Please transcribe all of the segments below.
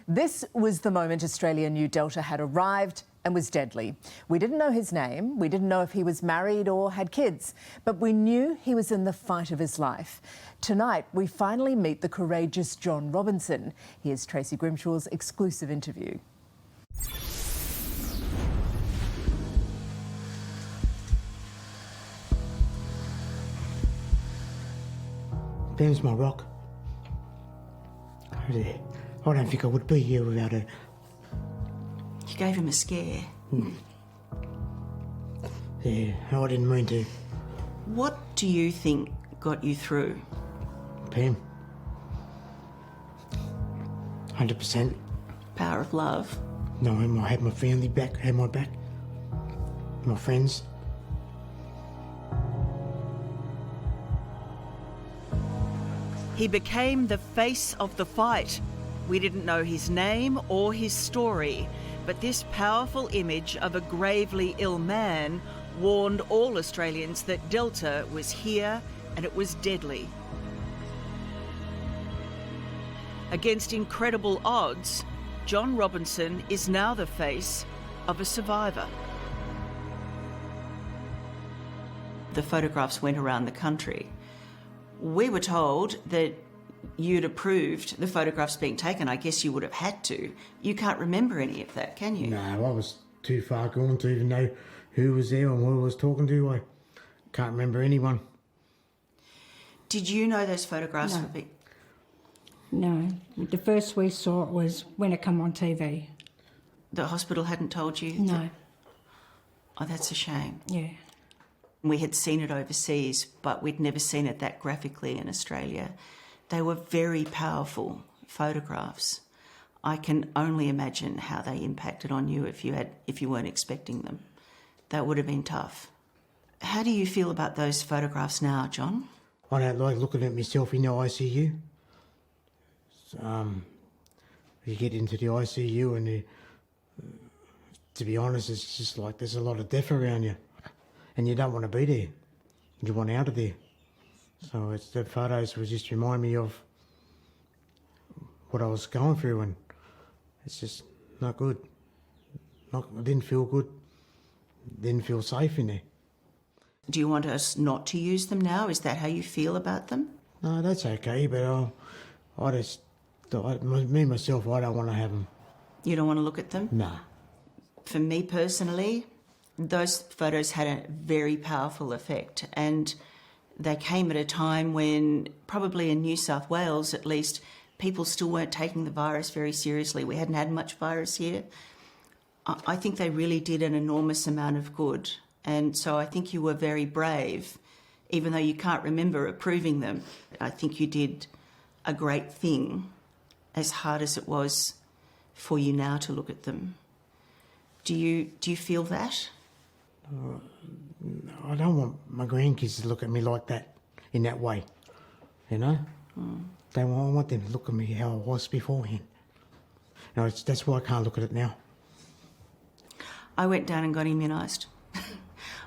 This was the moment Australia knew Delta had arrived and was deadly. We didn't know his name, we didn't know if he was married or had kids, but we knew he was in the fight of his life. Tonight, we finally meet the courageous John Robinson. Here's Tracy Grimshaw's exclusive interview. Ben's my rock. I don't think I would be here without her. You gave him a scare. Yeah, I didn't mean to. What do you think got you through? Pam. 100%. Power of love? No, I had my family back, had my back. My friends. He became the face of the fight. We didn't know his name or his story, but this powerful image of a gravely ill man warned all Australians that Delta was here and it was deadly. Against incredible odds, John Robinson is now the face of a survivor. The photographs went around the country. We were told that you'd approved the photographs being taken. I guess you would have had to. You can't remember any of that, can you? No, I was too far gone to even know who was there and who I was talking to. I can't remember anyone. Did you know those photographs No. were being... No, the first we saw it was when it come on TV. The hospital hadn't told you? No. Oh, that's a shame. Yeah. We had seen it overseas, but we'd never seen it that graphically in Australia. They were very powerful photographs. I can only imagine how they impacted on you if you weren't expecting them. That would have been tough. How do you feel about those photographs now, John? I don't like looking at myself in the ICU. You get into the ICU and to be honest, it's just like there's a lot of death around you. And you don't want to be there. You want out of there. So the photos would just remind me of what I was going through, and it's just not good. I didn't feel good. Didn't feel safe in there. Do you want us not to use them now? Is that how you feel about them? No, that's okay, but me myself, I don't want to have them. You don't want to look at them? No. For me personally, those photos had a very powerful effect, and they came at a time when, probably in New South Wales at least, people still weren't taking the virus very seriously. We hadn't had much virus here. I think they really did an enormous amount of good, and so I think you were very brave, even though you can't remember approving them. I think you did a great thing, as hard as it was for you now to look at them. Do you feel that? I don't want my grandkids to look at me like that, in that way, you know? I want them to look at me how I was beforehand. You know, that's why I can't look at it now. I went down and got immunised.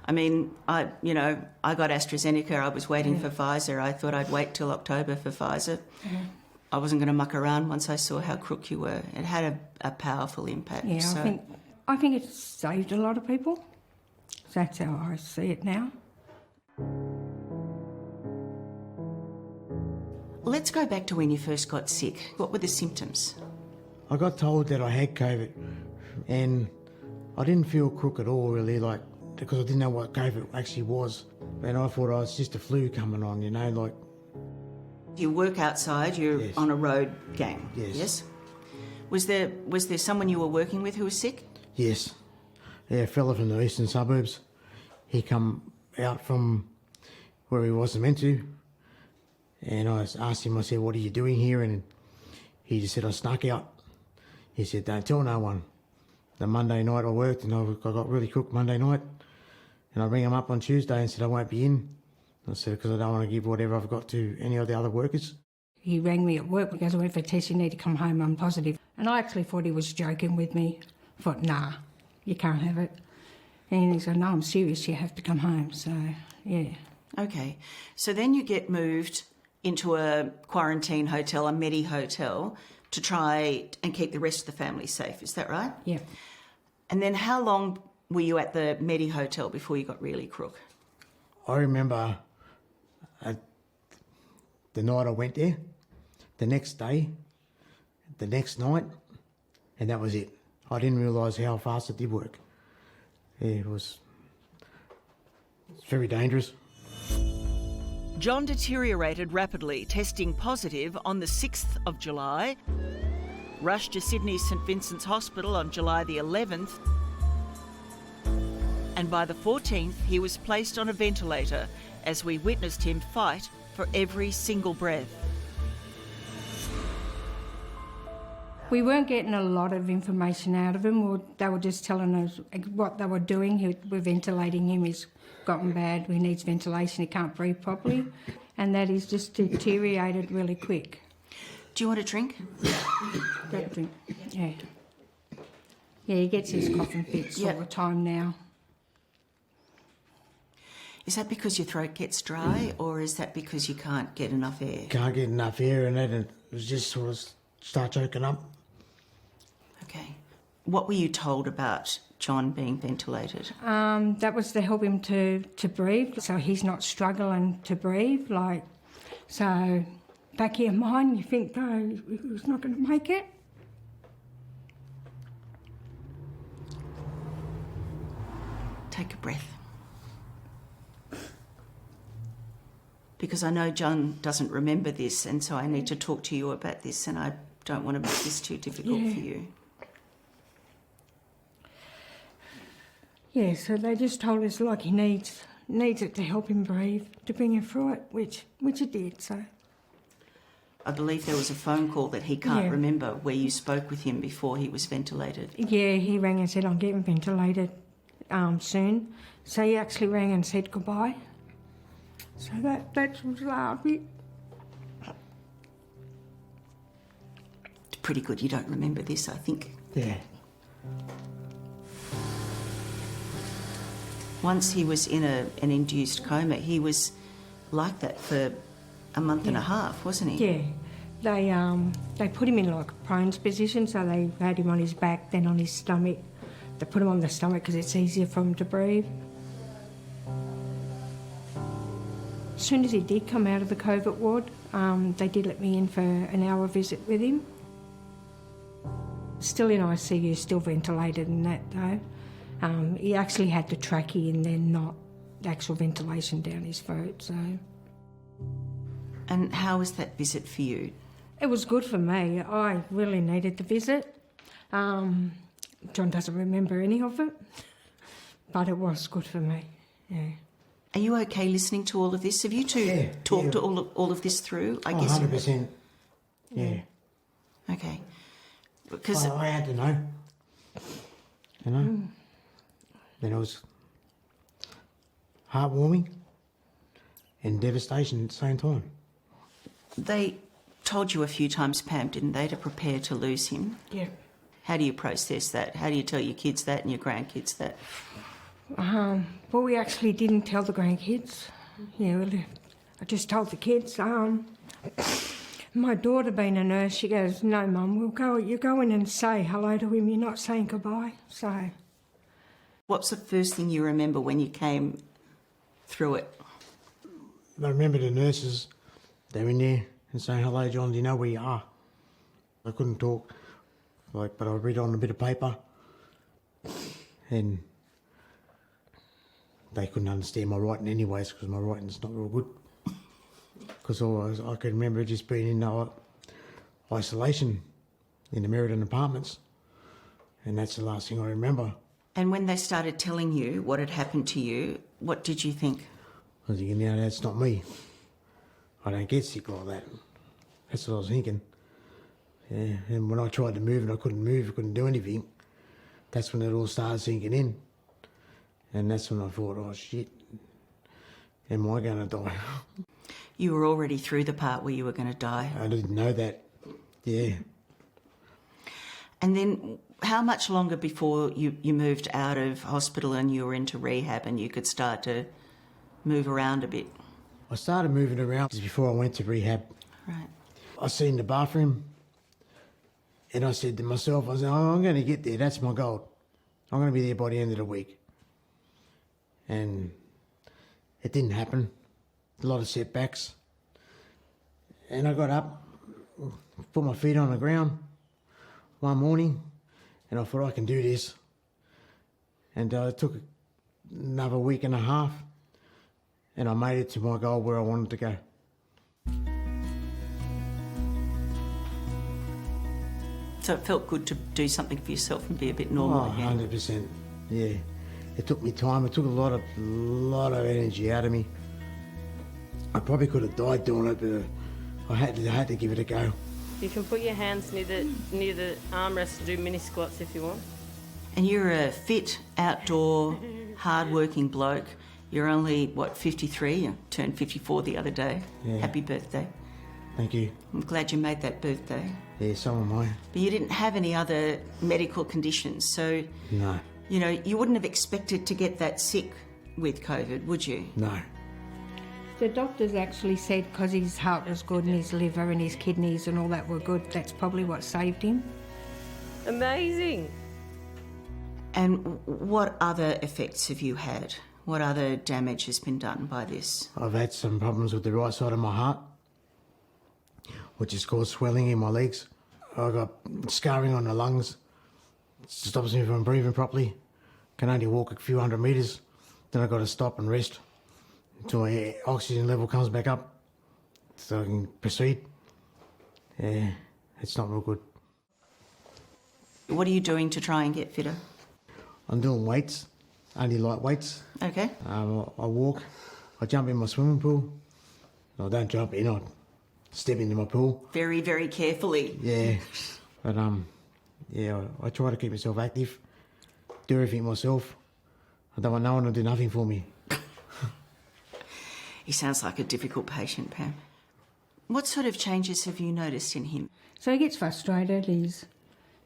I mean, I got AstraZeneca. I was waiting for Pfizer. I thought I'd wait till October for Pfizer. I wasn't going to muck around once I saw how crook you were. It had a powerful impact. Yeah, so. I think it saved a lot of people. That's how I see it now. Let's go back to when you first got sick. What were the symptoms? I got told that I had COVID, and I didn't feel crook at all, really, because I didn't know what COVID actually was. And I thought, it's just a flu coming on, you know, like... You work outside, you're Yes. on a road gang, Yes. Was there someone you were working with who was sick? Yes. Yeah, a fella from the eastern suburbs. He come out from where he wasn't meant to, and I asked him, I said, what are you doing here? And he just said, I snuck out. He said, don't tell no one. The Monday night I worked, and I got really crook Monday night, and I rang him up on Tuesday and said I won't be in. I said, because I don't want to give whatever I've got to any of the other workers. He rang me at work because I went for a test, you need to come home, I'm positive. And I actually thought he was joking with me. I thought, nah, you can't have it. And he said, no, I'm serious, you have to come home. So, yeah. Okay. So then you get moved into a quarantine hotel, a Medi hotel, to try and keep the rest of the family safe. Is that right? Yeah. And then how long were you at the Medi Hotel before you got really crook? I remember the night I went there, the next day, the next night, and that was it. I didn't realise how fast it did work. Yeah, it's very dangerous. John deteriorated rapidly, testing positive on the 6th of July, rushed to Sydney's St Vincent's Hospital on July the 11th, and by the 14th he was placed on a ventilator as we witnessed him fight for every single breath. We weren't getting a lot of information out of him. They were just telling us what they were doing. We're ventilating him, he's gotten bad, he needs ventilation, he can't breathe properly, and that he's just deteriorated really quick. Do you want a drink? That drink, yeah. Yeah, he gets his coughing fits all the time now. Is that because your throat gets dry, or is that because you can't get enough air? Can't get enough air, and then it was just sort of start choking up. Okay. What were you told about John being ventilated? That was to help him to breathe, so he's not struggling to breathe. So back in your mind, you think, no, he's not going to make it. Take a breath. Because I know John doesn't remember this, and so I need to talk to you about this, and I don't want to make this too difficult for you. Yeah, so they just told us he needs it to help him breathe, to bring him through it, which it did. So I believe there was a phone call that he can't remember where you spoke with him before he was ventilated. Yeah, he rang and said, I'm getting ventilated soon. So he actually rang and said goodbye. So that was it. It's pretty good you don't remember this, I think. Yeah. Once he was in an induced coma, he was like that for a month and a half, wasn't he? Yeah. They put him in a prone's position, so they had him on his back, then on his stomach. They put him on the stomach because it's easier for him to breathe. As soon as he did come out of the COVID ward, they did let me in for an hour visit with him. Still in ICU, still ventilated and that though. He actually had the trachea and then not the actual ventilation down his throat, so. And how was that visit for you? It was good for me. I really needed the visit. John doesn't remember any of it, but it was good for me, yeah. Are you okay listening to all of this? Have you two talked all of this through? I guess 100%. Yeah. Okay. Because I had to know. You know? Then it was heartwarming and devastation at the same time. they told you a few times, Pam, didn't they, to prepare to lose him? Yeah. How do you process that? How do you tell your kids that and your grandkids that? Well, we actually didn't tell the grandkids. Yeah, I just told the kids. My daughter being a nurse, she goes, "No, Mum, you go in and say hello to him. You're not saying goodbye." So. What's the first thing you remember when you came through it? I remember the nurses, they were in there and saying, "Hello, John, do you know where you are?" I couldn't talk, but I read on a bit of paper and they couldn't understand my writing anyways because my writing's not real good. Because I could remember just being in isolation in the Meriden apartments, and that's the last thing I remember. And when they started telling you what had happened to you, what did you think? I was thinking, "No, that's not me. I don't get sick like that." That's what I was thinking. Yeah, and when I tried to move and I couldn't move, I couldn't do anything, that's when it all started sinking in. And that's when I thought, "Oh shit, am I going to die?" You were already through the part where you were going to die. I didn't know that. Yeah. And then how much longer before you moved out of hospital and you were into rehab and you could start to move around a bit? I started moving around before I went to rehab. Right. I seen the bathroom And I said to myself, I said, oh, I'm going to get there. That's my goal. I'm going to be there by the end of the week. And it didn't happen. A lot of setbacks. And I got up, put my feet on the ground one morning, and I thought, I can do this. And it took another week and a half, and I made it to my goal where I wanted to go. So it felt good to do something for yourself and be a bit normal again. 100%, yeah. It took me time. It took a lot of energy out of me. I probably could have died doing it, but I had to give it a go. You can put your hands near the armrest to do mini squats if you want. And you're a fit, outdoor, hard-working bloke. You're only, 53? You turned 54 the other day. Yeah. Happy birthday. Thank you. I'm glad you made that birthday. Yeah, so am I. But you didn't have any other medical conditions, so, No. you know, you wouldn't have expected to get that sick with COVID, would you? No. The doctors actually said because his heart was good and his liver and his kidneys and all that were good, that's probably what saved him. Amazing. And what other effects have you had? What other damage has been done by this? I've had some problems with the right side of my heart, which has caused swelling in my legs. I got scarring on the lungs. It stops me from breathing properly. Can only walk a few hundred metres. Then I've got to stop and rest until my oxygen level comes back up so I can proceed. Yeah, it's not real good. What are you doing to try and get fitter? I'm doing weights, only light weights. Okay. I walk, I jump in my swimming pool. No, I don't jump in, I step into my pool. Very, very carefully. Yeah, but yeah, I try to keep myself active, do everything myself. I don't want no one to do nothing for me. He sounds like a difficult patient, Pam. What sort of changes have you noticed in him? So he gets frustrated, he's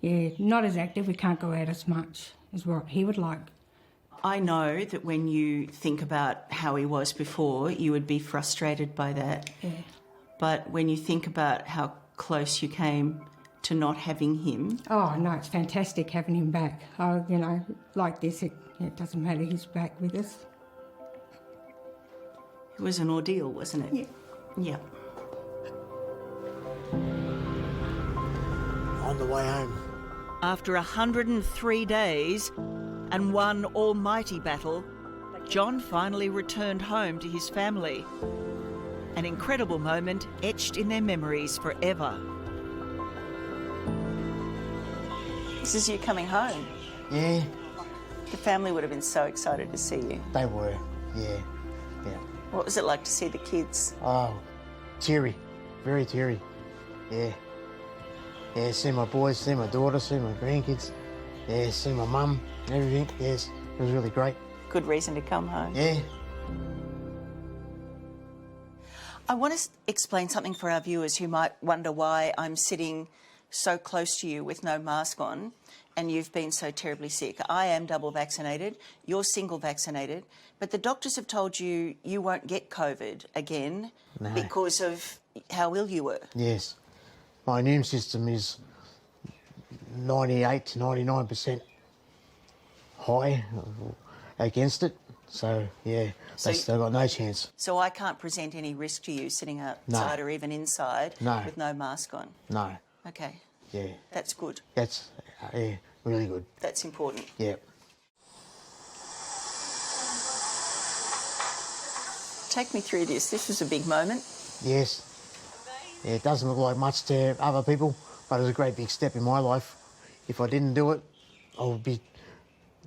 not as active, we can't go out as much as what he would like. I know that when you think about how he was before, you would be frustrated by that. Yeah. But when you think about how close you came to not having him... Oh, no, it's fantastic having him back. Oh, you know, like this, it doesn't matter, he's back with us. It was an ordeal, wasn't it? Yeah. Yeah. On the way home. After 103 days and one almighty battle, John finally returned home to his family. An incredible moment etched in their memories forever. This is you coming home. Yeah, The family would have been so excited to see you. they were, yeah. What was it like to see the kids? Oh, teary, very teary, yeah. Yeah, see my boys, see my daughter, see my grandkids, yeah, see my mum, everything, yes, it was really great. Good reason to come home. Yeah. I want to explain something for our viewers who might wonder why I'm sitting so close to you with no mask on and you've been so terribly sick. I am double vaccinated, you're single vaccinated, but the doctors have told you you won't get COVID again because of how ill you were. Yes. My immune system is 98 to 99% high against it. So, yeah, So they've got no chance. So I can't present any risk to you sitting outside or even inside with no mask on? No. Okay. Yeah. That's good. That's really good. That's important. Yeah. Take me through this. This was a big moment. Yes. Yeah, it doesn't look like much to other people, but it was a great big step in my life. If I didn't do it, I would be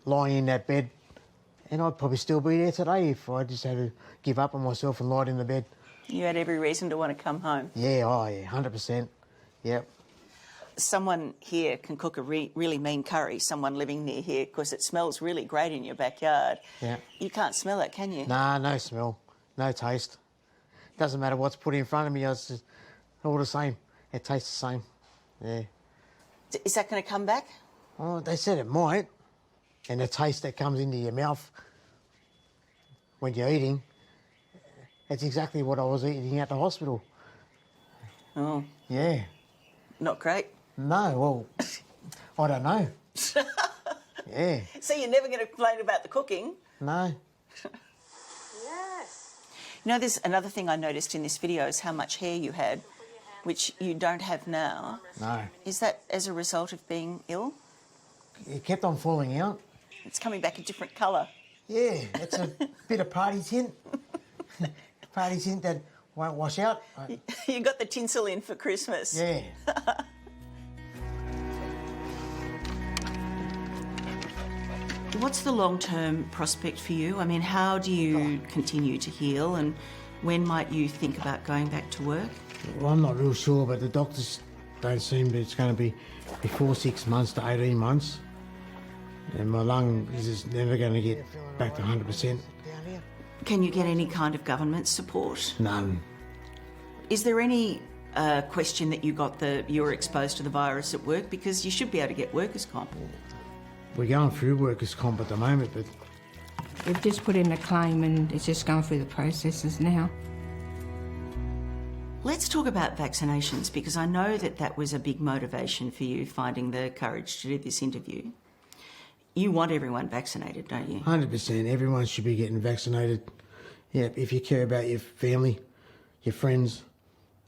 lying in that bed and I'd probably still be there today if I just had to give up on myself and lie in the bed. You had every reason to want to come home. Yeah, 100%. Yep. Someone here can cook a really mean curry, someone living near here, because it smells really great in your backyard. Yeah. You can't smell it, can you? Nah, no smell, no taste. Doesn't matter what's put in front of me, it's just all the same. It tastes the same. Yeah. Is that going to come back? Oh, they said it might. And the taste that comes into your mouth when you're eating, it's exactly what I was eating at the hospital. Oh, Yeah. not great. No, well, I don't know. Yeah, So you're never going to complain about the cooking? no. You know, there's another thing I noticed in this video is how much hair you had, which you don't have now. No. Is that as a result of being ill? It kept on falling out. It's coming back a different colour. Yeah, it's a bit of party tint. Party tint that won't wash out. You got the tinsel in for Christmas. Yeah. What's the long-term prospect for you? I mean, how do you continue to heal, and when might you think about going back to work? Well, I'm not real sure, but the doctors don't seem that it's going to be before 6 months to 18 months. And my lung is just never going to get back to 100%. Can you get any kind of government support? None. Is there any question that you got you were exposed to the virus at work? Because you should be able to get workers' comp. We're going through workers' comp at the moment, but We've just put in a claim and it's just going through the processes now. Let's talk about vaccinations, because I know that was a big motivation for you, finding the courage to do this interview. You want everyone vaccinated, don't you? 100%, everyone should be getting vaccinated. Yeah, if you care about your family, your friends,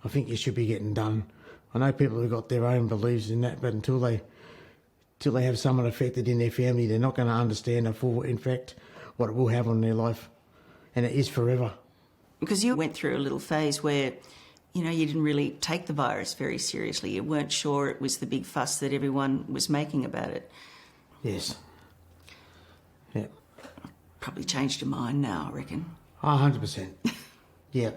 I think you should be getting done. I know people who've got their own beliefs in that, but until they have someone affected in their family, they're not going to understand the full impact, what it will have on their life. And it is forever. Because you went through a little phase where, you know, you didn't really take the virus very seriously. You weren't sure it was the big fuss that everyone was making about it. Yes. Yeah. Probably changed your mind now, I reckon. 100%. Yeah.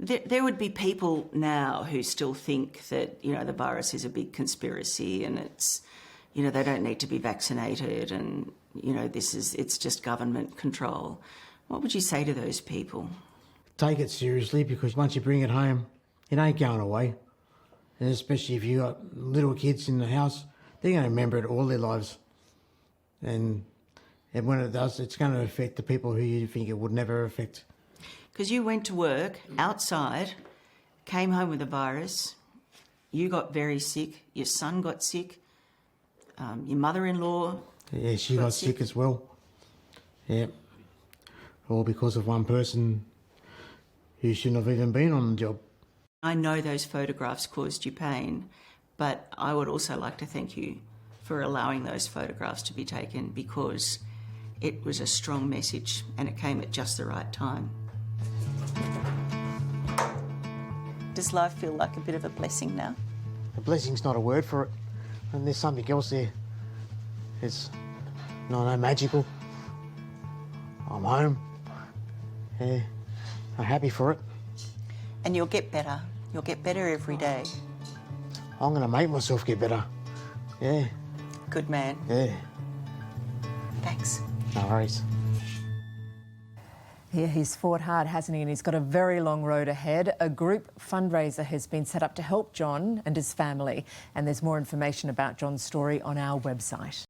There would be people now who still think that, you know, the virus is a big conspiracy and it's, you know, they don't need to be vaccinated and, you know, it's just government control. What would you say to those people? Take it seriously, because once you bring it home, it ain't going away. And especially if you got little kids in the house, they're going to remember it all their lives. And when it does, it's going to affect the people who you think it would never affect. Because you went to work outside, came home with a virus, you got very sick, your son got sick, your mother-in-law... Yeah, she got sick as well. Yeah. All because of one person who shouldn't have even been on the job. I know those photographs caused you pain, but I would also like to thank you for allowing those photographs to be taken, because it was a strong message and it came at just the right time. Does life feel like a bit of a blessing now? A blessing's not a word for it. And there's something else there. It's no magical. I'm home. Yeah, I'm happy for it. And you'll get better. You'll get better every day. I'm going to make myself get better. Yeah. Good man. Yeah. Thanks. No worries. Yeah, he's fought hard, hasn't he? And he's got a very long road ahead. A group fundraiser has been set up to help John and his family. And there's more information about John's story on our website.